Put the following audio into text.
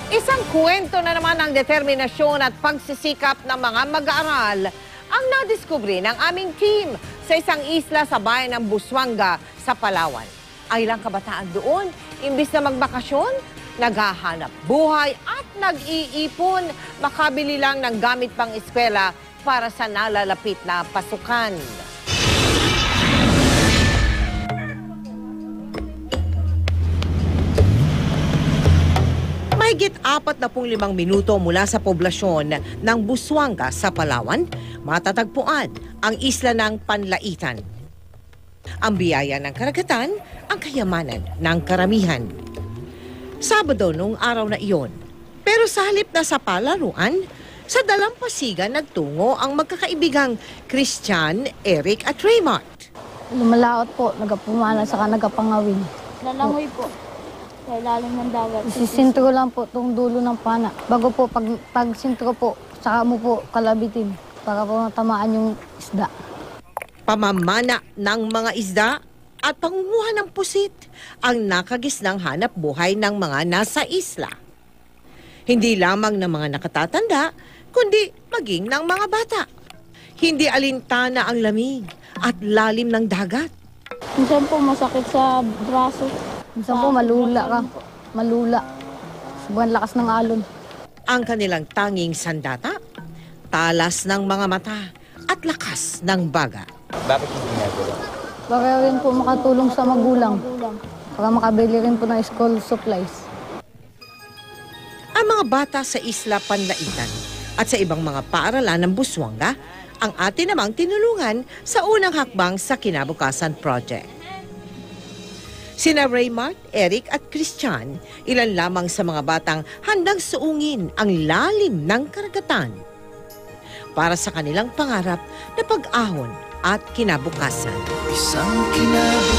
Isang kwento na naman ng determinasyon at pagsisikap ng mga mag-aaral ang nadiskubre ng aming team sa isang isla sa bayan ng Busuanga sa Palawan. Ang ilang kabataan doon, imbis na magbakasyon, naghahanap buhay at nag-iipon, makabili lang ng gamit pang eskwela para sa nalalapit na pasukan. Mahigit 45 minuto mula sa poblasyon ng Busuanga sa Palawan, matatagpuan ang isla ng Panlaitan. Ang biyaya ng karagatan, ang kayamanan ng karamihan. Sabado noong araw na iyon, pero sa halip na sa palaruan, sa dalampasigan nagtungo ang magkakaibigang Christian, Eric at Raymart. Lumalaot po, nagapumana saka nagapangawin. Lalangoy po. Sa ilalim ng dagat. Sisintro lang po itong dulo ng pana. Bago po, pag sintro po, saka mo po kalabitin para po matamaan yung isda. Pamamana ng mga isda at pangunguha ng pusit ang nakagisnang hanap buhay ng mga nasa isla. Hindi lamang ng mga nakatatanda, kundi maging ng mga bata. Hindi alintana ang lamig at lalim ng dagat. Minsan po masakit sa braso. Minsan po malula ka. Malula. Sobrang lakas ng alon. Ang kanilang tanging sandata, talas ng mga mata at lakas ng baga. Bakit hindi ginagawa? Para rin po makatulong sa magulang. Para makabili rin po ng school supplies. Ang mga bata sa Isla Panlaitan at sa ibang mga paaralan ng Busuanga ang atin namang tinulungan sa unang hakbang sa Kinabukasan Project. Sina Raymart, Eric at Christian, ilan lamang sa mga batang handang suungin ang lalim ng karagatan para sa kanilang pangarap na pag-ahon at kinabukasan. Isang kinabukasan.